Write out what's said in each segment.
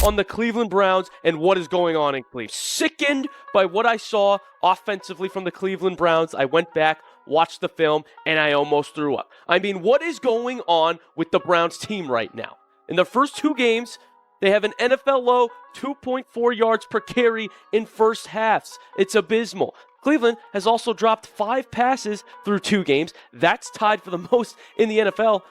on the Cleveland Browns and what is going on in Cleveland. Sickened by what I saw offensively from the Cleveland Browns. I went back, watched the film, and I almost threw up. I mean, what is going on with the Browns team right now? In the first 2 games, they have an NFL low 2.4 yards per carry in first halves. It's abysmal. Cleveland has also dropped 5 passes through 2 games. That's tied for the most in the NFL.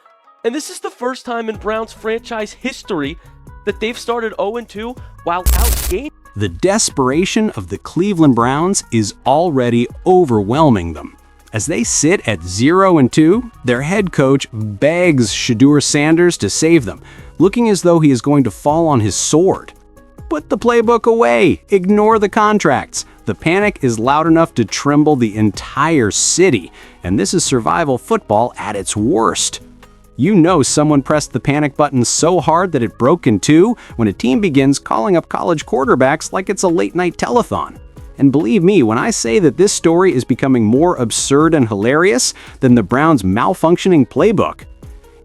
And this is the first time in Browns franchise history that they've started 0-2 while outgained. The desperation of the Cleveland Browns is already overwhelming them. As they sit at 0-2, their head coach begs Shedeur Sanders to save them, looking as though he is going to fall on his sword. Put the playbook away. Ignore the contracts. The panic is loud enough to tremble the entire city, and this is survival football at its worst. You know someone pressed the panic button so hard that it broke in 2 when a team begins calling up college quarterbacks like it's a late-night telethon. And believe me when I say that this story is becoming more absurd and hilarious than the Browns' malfunctioning playbook.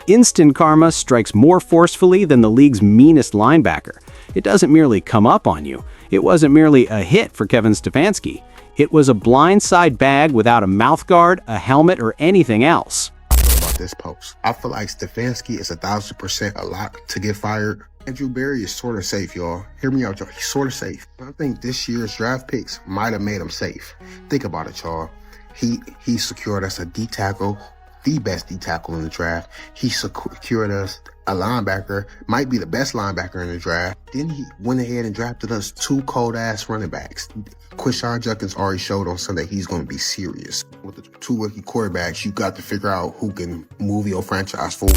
Instant karma strikes more forcefully than the league's meanest linebacker. It doesn't merely come up on you. It wasn't merely a hit for Kevin Stefanski. It was a blindside bag without a mouthguard, a helmet, or anything else. About this post, I feel like Stefanski is 1,000% a lock to get fired. Andrew Berry is sort of safe, y'all. Hear me out, y'all. He's sort of safe. I think this year's draft picks might have made him safe. Think about it, y'all. He secured us a D tackle, the best D tackle in the draft. He secured us a linebacker, might be the best linebacker in the draft. Then he went ahead and drafted us 2 cold-ass running backs. Quinshon Judkins already showed on Sunday he's going to be serious. With the 2 rookie quarterbacks, you got to figure out who can move your franchise forward.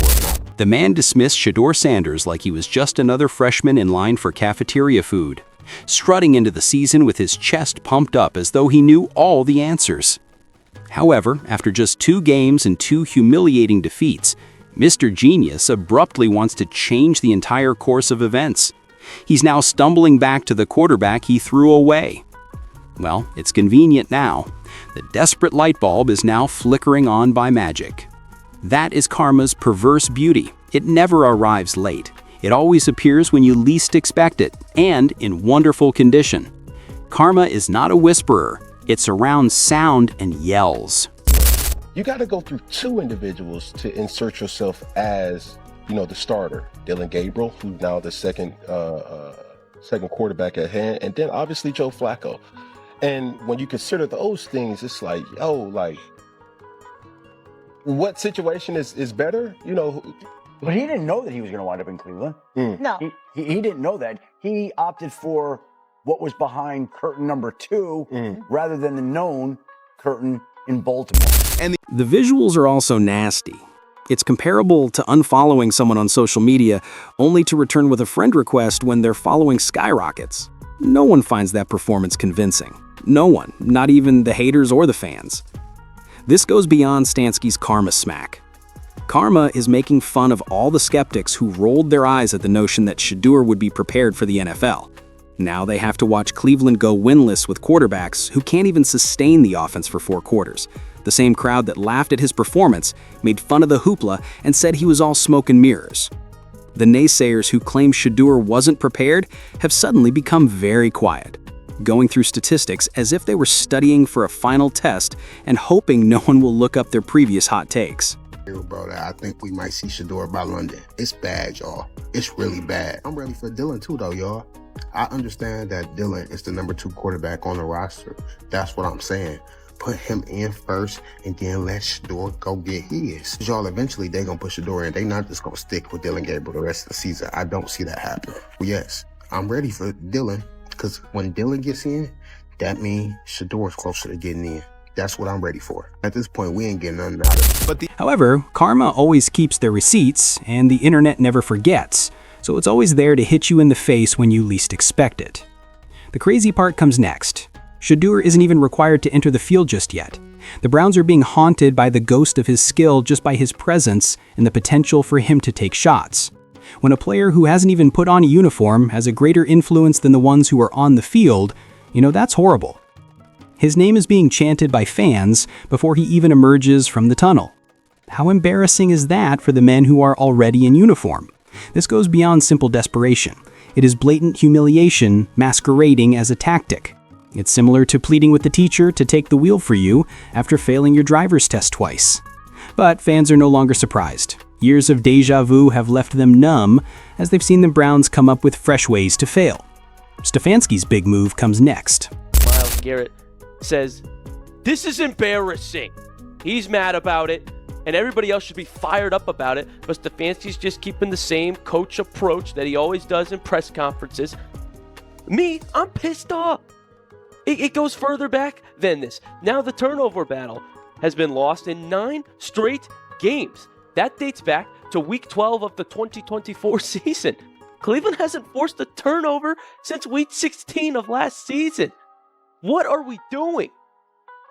The man dismissed Shedeur Sanders like he was just another freshman in line for cafeteria food, strutting into the season with his chest pumped up as though he knew all the answers. However, after just 2 games and 2 humiliating defeats, Mr. Genius abruptly wants to change the entire course of events. He's now stumbling back to the quarterback he threw away. Well, it's convenient now. The desperate light bulb is now flickering on by magic. That is karma's perverse beauty. It never arrives late. It always appears when you least expect it, and in wonderful condition. Karma is not a whisperer. It surrounds sound and yells. You got to go through 2 individuals to insert yourself as, the starter. Dylan Gabriel, who's now the second quarterback at hand, and then obviously Joe Flacco. And when you consider those things, it's like, what situation is better? But he didn't know that he was going to wind up in Cleveland. No. He didn't know that. He opted for what was behind curtain number 2 rather than the known curtain in Baltimore. And the visuals are also nasty. It's comparable to unfollowing someone on social media only to return with a friend request when their following skyrockets. No one finds that performance convincing. No one, not even the haters or the fans. This goes beyond Stefanski's karma smack. Karma is making fun of all the skeptics who rolled their eyes at the notion that Shedeur would be prepared for the NFL. Now they have to watch Cleveland go winless with quarterbacks who can't even sustain the offense for 4 quarters. The same crowd that laughed at his performance, made fun of the hoopla, and said he was all smoke and mirrors. The naysayers who claim Shedeur wasn't prepared have suddenly become very quiet, going through statistics as if they were studying for a final test and hoping no one will look up their previous hot takes. Bro, I think we might see Shedeur by London. It's bad, y'all. It's really bad. I'm ready for Dylan too, though, y'all. I understand that Dylan is the number 2 quarterback on the roster. That's what I'm saying. Put him in first and then let Shedeur go get his. Y'all, eventually they're going to put Shedeur in. They're not just going to stick with Dylan Gabriel the rest of the season. I don't see that happen. Yes, I'm ready for Dylan because when Dylan gets in, that means Shedeur is closer to getting in. That's what I'm ready for. At this point, we ain't getting nothing out of it. However, karma always keeps their receipts, and the internet never forgets. So it's always there to hit you in the face when you least expect it. The crazy part comes next. Shedeur isn't even required to enter the field just yet. The Browns are being haunted by the ghost of his skill just by his presence and the potential for him to take shots. When a player who hasn't even put on a uniform has a greater influence than the ones who are on the field, that's horrible. His name is being chanted by fans before he even emerges from the tunnel. How embarrassing is that for the men who are already in uniform? This goes beyond simple desperation. It is blatant humiliation masquerading as a tactic. It's similar to pleading with the teacher to take the wheel for you after failing your driver's test twice. But fans are no longer surprised. Years of deja vu have left them numb as they've seen the Browns come up with fresh ways to fail. Stefanski's big move comes next. Myles Garrett says, "This is embarrassing." He's mad about it, and everybody else should be fired up about it, but Stefanski's just keeping the same coach approach that he always does in press conferences. Me, I'm pissed off. It goes further back than this. Now the turnover battle has been lost in 9 straight games. That dates back to week 12 of the 2024 season. Cleveland hasn't forced a turnover since week 16 of last season. What are we doing?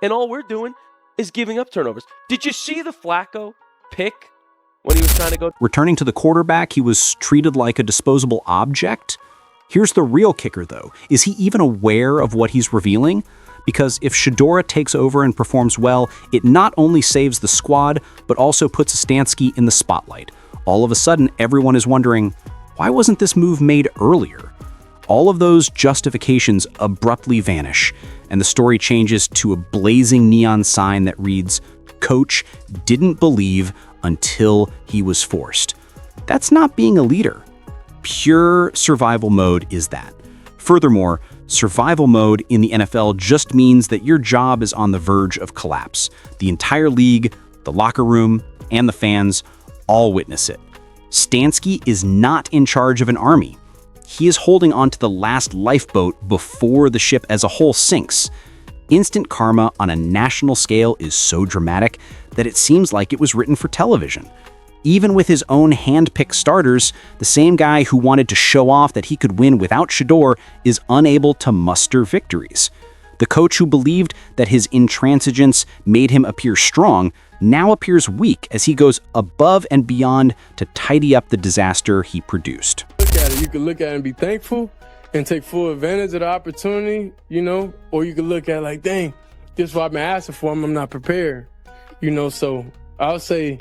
And all we're doing is giving up turnovers. Did you see the Flacco pick when he was trying to go? Returning to the quarterback, he was treated like a disposable object. Here's the real kicker, though. Is he even aware of what he's revealing? Because if Shedeur takes over and performs well, it not only saves the squad, but also puts Stefanski in the spotlight. All of a sudden, everyone is wondering, why wasn't this move made earlier? All of those justifications abruptly vanish, and the story changes to a blazing neon sign that reads, "Coach didn't believe until he was forced." That's not being a leader. Pure survival mode is that. Furthermore, survival mode in the NFL just means that your job is on the verge of collapse. The entire league, the locker room, and the fans all witness it. Stefanski is not in charge of an army. He is holding on to the last lifeboat before the ship as a whole sinks. Instant karma on a national scale is so dramatic that it seems like it was written for television. Even with his own hand-picked starters, the same guy who wanted to show off that he could win without Shedeur is unable to muster victories. The coach who believed that his intransigence made him appear strong now appears weak as he goes above and beyond to tidy up the disaster he produced. Look at it. You can look at it and be thankful and take full advantage of the opportunity, or you can look at it like, dang, this is what I've been asking for. I'm not prepared, so I'll say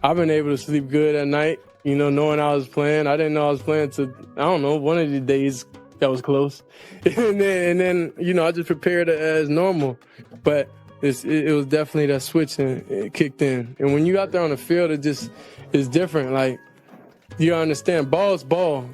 I've been able to sleep good at night, knowing I was playing. I didn't know I was playing to, one of the days that was close. and then I just prepared it as normal. But it was definitely that switch and it kicked in. And when you out there on the field, it's different. Like, you understand, ball's ball.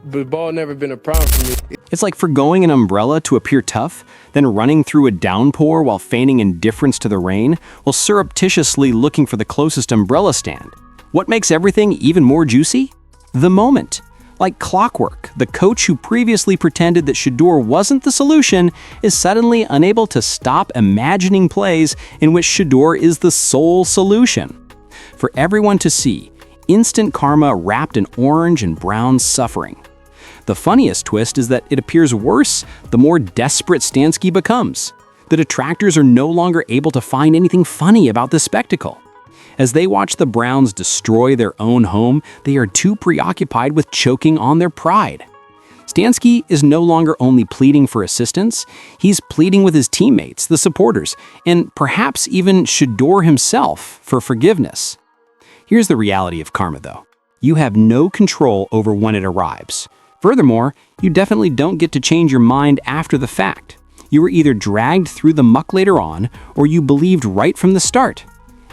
But ball never been a problem for me. It's like forgoing an umbrella to appear tough, then running through a downpour while feigning indifference to the rain, while surreptitiously looking for the closest umbrella stand. What makes everything even more juicy? The moment. Like clockwork, the coach who previously pretended that Shedeur wasn't the solution is suddenly unable to stop imagining plays in which Shedeur is the sole solution. For everyone to see, instant karma wrapped in orange and brown suffering. The funniest twist is that it appears worse the more desperate Stefanski becomes. The detractors are no longer able to find anything funny about this spectacle. As they watch the Browns destroy their own home, they are too preoccupied with choking on their pride. Stefanski is no longer only pleading for assistance, he's pleading with his teammates, the supporters, and perhaps even Shedeur himself for forgiveness. Here's the reality of karma, though. You have no control over when it arrives. Furthermore, you definitely don't get to change your mind after the fact. You were either dragged through the muck later on, or you believed right from the start.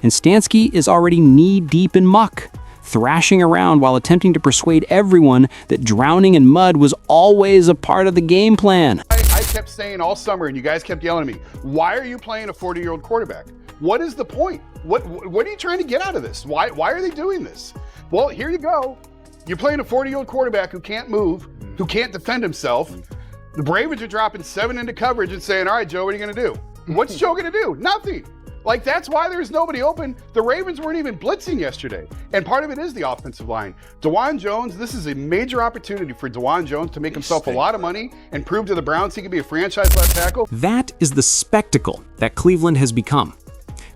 And Stefanski is already knee-deep in muck, thrashing around while attempting to persuade everyone that drowning in mud was always a part of the game plan. I kept saying all summer, and you guys kept yelling at me, why are you playing a 40-year-old quarterback? What is the point? What are you trying to get out of this? Why are they doing this? Well, here you go. You're playing a 40-year-old quarterback who can't move, who can't defend himself. The Ravens are dropping 7 into coverage and saying, all right, Joe, what are you going to do? What's Joe going to do? Nothing. Like, that's why there's nobody open. The Ravens weren't even blitzing yesterday. And part of it is the offensive line. DeJuan Jones, this is a major opportunity for DeJuan Jones to make himself a lot of money and prove to the Browns he can be a franchise left tackle. That is the spectacle that Cleveland has become.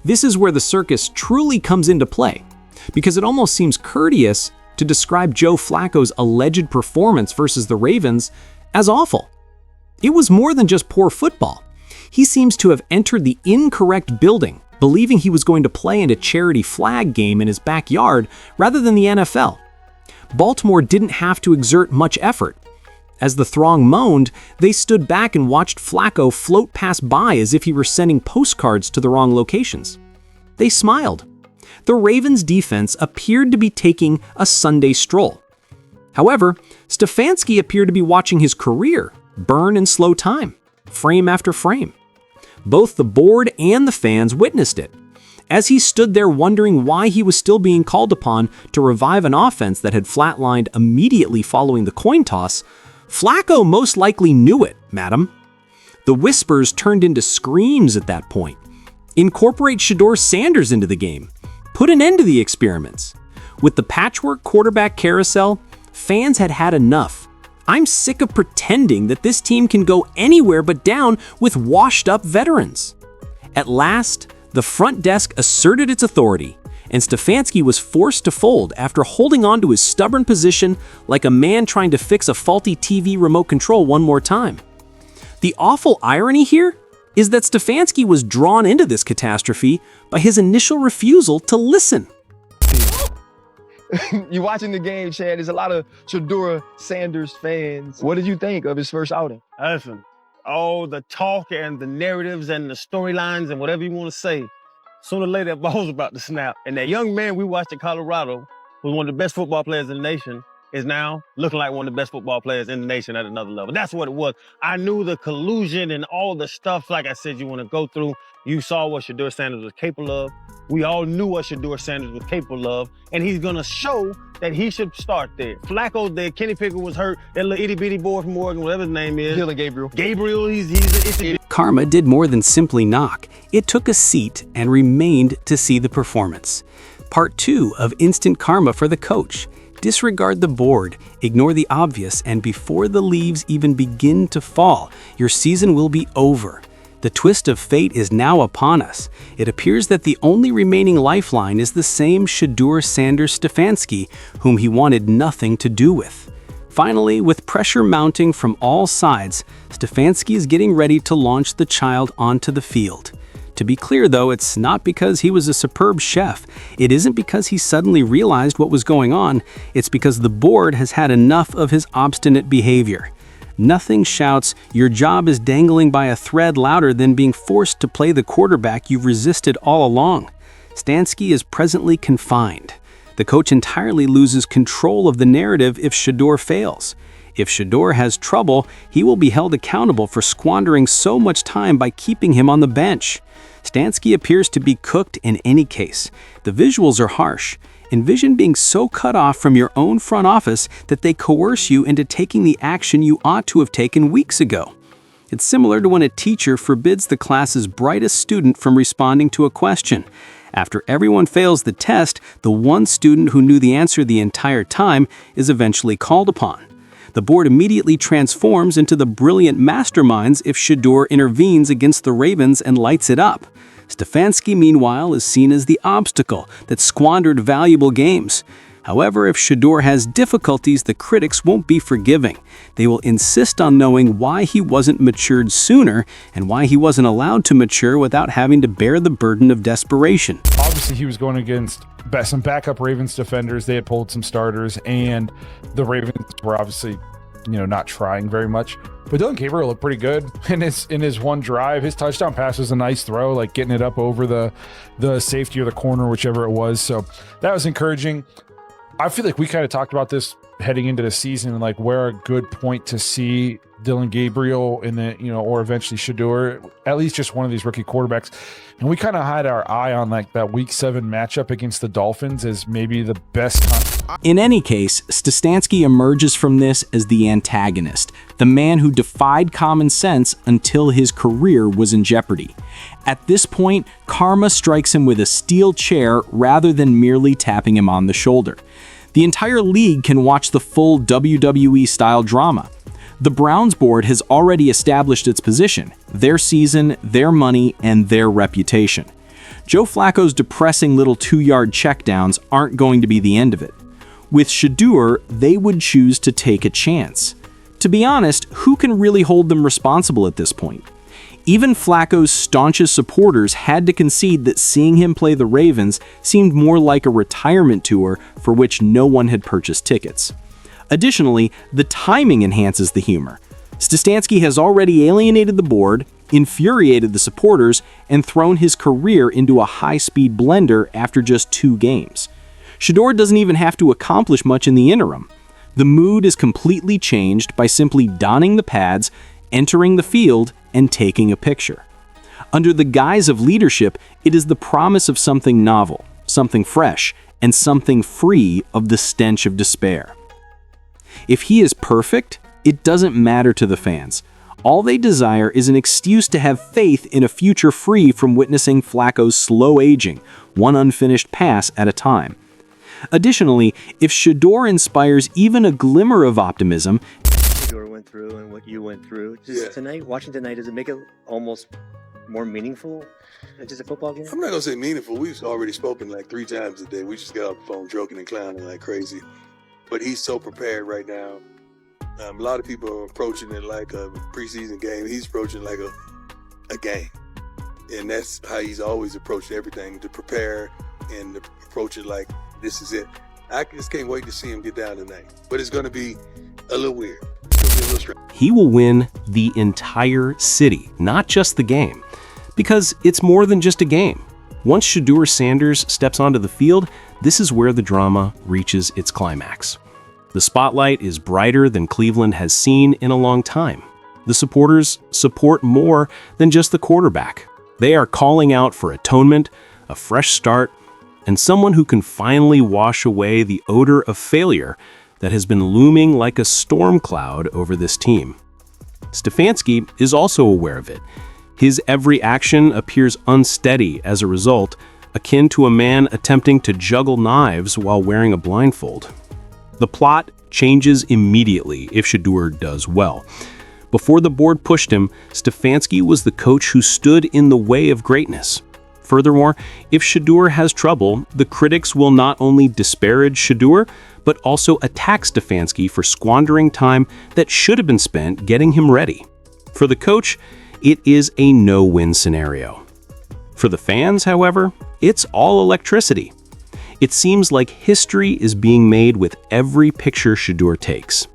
This is where the circus truly comes into play, because it almost seems courteous to describe Joe Flacco's alleged performance versus the Ravens as awful. It was more than just poor football. He seems to have entered the incorrect building, believing he was going to play in a charity flag game in his backyard rather than the NFL. Baltimore didn't have to exert much effort. As the throng moaned, they stood back and watched Flacco float past by as if he were sending postcards to the wrong locations. They smiled. The Ravens' defense appeared to be taking a Sunday stroll. However, Stefanski appeared to be watching his career burn in slow time, frame after frame. Both the board and the fans witnessed it. As he stood there wondering why he was still being called upon to revive an offense that had flatlined immediately following the coin toss, Flacco most likely knew it, madam. The whispers turned into screams at that point. Incorporate Shedeur Sanders into the game. Put an end to the experiments. With the patchwork quarterback carousel, fans had had enough. I'm sick of pretending that this team can go anywhere but down with washed-up veterans. At last, the front desk asserted its authority, and Stefanski was forced to fold after holding on to his stubborn position like a man trying to fix a faulty TV remote control one more time. The awful irony here is that Stefanski was drawn into this catastrophe by his initial refusal to listen. You're watching the game, Chad. There's a lot of Shedeur Sanders fans. What did you think of his first outing? Listen, all the talk and the narratives and the storylines and whatever you want to say, sooner or later that ball's about to snap. And that young man we watched at Colorado, who's one of the best football players in the nation, is now looking like one of the best football players in the nation at another level. That's what it was. I knew the collusion and all the stuff, like I said, you want to go through. You saw what Shedeur Sanders was capable of. We all knew what Shedeur Sanders was capable of, and he's going to show that he should start there. Flacco's there. Kenny Pickett was hurt. That little itty-bitty boy from Oregon, whatever his name is. Dylan Gabriel. Gabriel, he's Karma did more than simply knock. It took a seat and remained to see the performance. Part 2 of Instant Karma for the coach. Disregard the board, ignore the obvious, and before the leaves even begin to fall, your season will be over. The twist of fate is now upon us. It appears that the only remaining lifeline is the same Shedeur Sanders Stefanski, whom he wanted nothing to do with. Finally, with pressure mounting from all sides, Stefanski is getting ready to launch the child onto the field. To be clear though, it's not because he was a superb chef. It isn't because he suddenly realized what was going on. It's because the board has had enough of his obstinate behavior. Nothing shouts, "Your job is dangling by a thread," louder than being forced to play the quarterback you've resisted all along. Stefanski is presently confined. The coach entirely loses control of the narrative if Shedeur fails. If Shedeur has trouble, he will be held accountable for squandering so much time by keeping him on the bench. Stefanski appears to be cooked in any case. The visuals are harsh. Envision being so cut off from your own front office that they coerce you into taking the action you ought to have taken weeks ago. It's similar to when a teacher forbids the class's brightest student from responding to a question. After everyone fails the test, the one student who knew the answer the entire time is eventually called upon. The board immediately transforms into the brilliant masterminds if Shedeur intervenes against the Ravens and lights it up. Stefanski, meanwhile, is seen as the obstacle that squandered valuable games. However, if Shedeur has difficulties, the critics won't be forgiving. They will insist on knowing why he wasn't matured sooner and why he wasn't allowed to mature without having to bear the burden of desperation. Obviously, he was going against some backup Ravens defenders. They had pulled some starters, and the Ravens were obviously, not trying very much. But Dylan Gabriel looked pretty good in his one drive. His touchdown pass was a nice throw, like getting it up over the safety or the corner, whichever it was. So that was encouraging. I feel like we kind of talked about this heading into the season, and like where a good point to see Dylan Gabriel in the, or eventually Shedeur, at least just one of these rookie quarterbacks. And we kind of had our eye on like that week 7 matchup against the Dolphins as maybe the best time. In any case, Stefanski emerges from this as the antagonist, the man who defied common sense until his career was in jeopardy. At this point, karma strikes him with a steel chair rather than merely tapping him on the shoulder. The entire league can watch the full WWE-style drama. The Browns board has already established its position, their season, their money, and their reputation. Joe Flacco's depressing little 2-yard checkdowns aren't going to be the end of it. With Shedeur, they would choose to take a chance. To be honest, who can really hold them responsible at this point? Even Flacco's staunchest supporters had to concede that seeing him play the Ravens seemed more like a retirement tour for which no one had purchased tickets. Additionally, the timing enhances the humor. Stefanski has already alienated the board, infuriated the supporters, and thrown his career into a high-speed blender after just 2 games. Shedeur doesn't even have to accomplish much in the interim. The mood is completely changed by simply donning the pads, entering the field, and taking a picture. Under the guise of leadership, it is the promise of something novel, something fresh, and something free of the stench of despair. If he is perfect, it doesn't matter to the fans. All they desire is an excuse to have faith in a future free from witnessing Flacco's slow aging, one unfinished pass at a time. Additionally, if Shedeur inspires even a glimmer of optimism, Shedeur went through and what you went through, watching tonight, does it make it almost more meaningful than just a football game? I'm not gonna say meaningful. We've already spoken like 3 times a day. We just got off the phone joking and clowning like crazy. But he's so prepared right now. A lot of people are approaching it like a preseason game. He's approaching like a game. And that's how he's always approached everything, to prepare and to approach it like this is it. I just can't wait to see him get down tonight. But it's going to be a little weird. It's going to be a little strange. he will win the entire city, not just the game. Because it's more than just a game. Once Shedeur Sanders steps onto the field, this is where the drama reaches its climax. The spotlight is brighter than Cleveland has seen in a long time. The supporters support more than just the quarterback. They are calling out for atonement, a fresh start, and someone who can finally wash away the odor of failure that has been looming like a storm cloud over this team. Stefanski is also aware of it. His every action appears unsteady as a result, akin to a man attempting to juggle knives while wearing a blindfold. The plot changes immediately if Shedeur does well. Before the board pushed him, Stefanski was the coach who stood in the way of greatness. Furthermore, if Shedeur has trouble, the critics will not only disparage Shedeur, but also attack Stefanski for squandering time that should have been spent getting him ready. For the coach, it is a no-win scenario. For the fans, however, it's all electricity. It seems like history is being made with every picture Shedeur takes.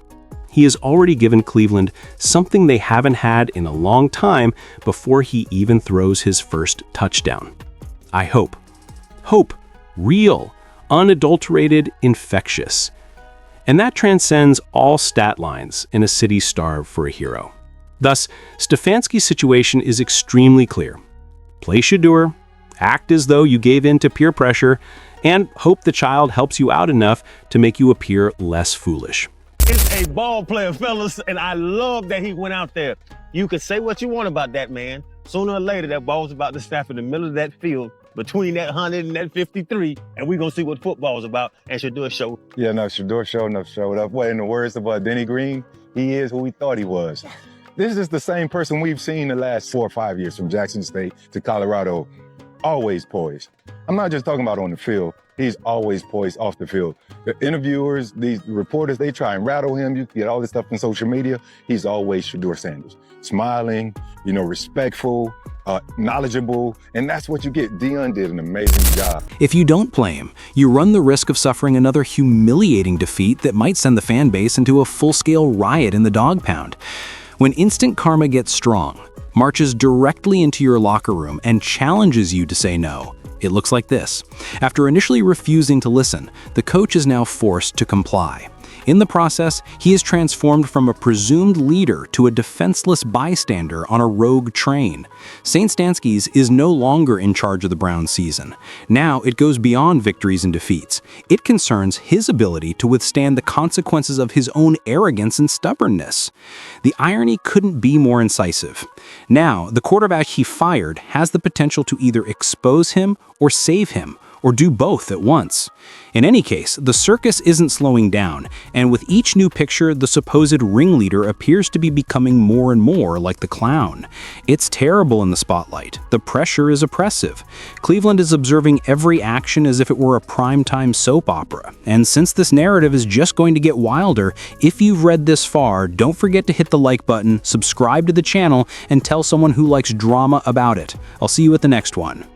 He has already given Cleveland something they haven't had in a long time before he even throws his first touchdown. I hope. Hope. Real. Unadulterated. Infectious. And that transcends all stat lines in a city starved for a hero. Thus, Stefanski's situation is extremely clear. Play Shedeur, act as though you gave in to peer pressure, and hope the child helps you out enough to make you appear less foolish. It's a ball player, fellas, and I love that he went out there. You can say what you want about that man. Sooner or later, that ball's about to snap in the middle of that field between that 100 and that 53, and we're going to see what football's about, and Shedeur showed. Yeah, no, Shedeur showed up. Well, in the words of Denny Green, he is who we thought he was. This is the same person we've seen the last 4 or 5 years, from Jackson State to Colorado, always poised. I'm not just talking about on the field. He's always poised off the field. The interviewers, these reporters, they try and rattle him. You get all this stuff on social media. He's always Shedeur Sanders. Smiling, respectful, knowledgeable, and that's what you get. Dion did an amazing job. If you don't play him, you run the risk of suffering another humiliating defeat that might send the fan base into a full-scale riot in the dog pound. When instant karma gets strong, marches directly into your locker room and challenges you to say no, it looks like this. After initially refusing to listen, the coach is now forced to comply. In the process, he is transformed from a presumed leader to a defenseless bystander on a rogue train. St. Stanski's is no longer in charge of the Browns season. Now it goes beyond victories and defeats. It concerns his ability to withstand the consequences of his own arrogance and stubbornness. The irony couldn't be more incisive. Now, the quarterback he fired has the potential to either expose him or save him, or do both at once. In any case, the circus isn't slowing down, and with each new picture, the supposed ringleader appears to be becoming more and more like the clown. It's terrible in the spotlight. The pressure is oppressive. Cleveland is observing every action as if it were a primetime soap opera. And since this narrative is just going to get wilder, if you've read this far, don't forget to hit the like button, subscribe to the channel, and tell someone who likes drama about it. I'll see you at the next one.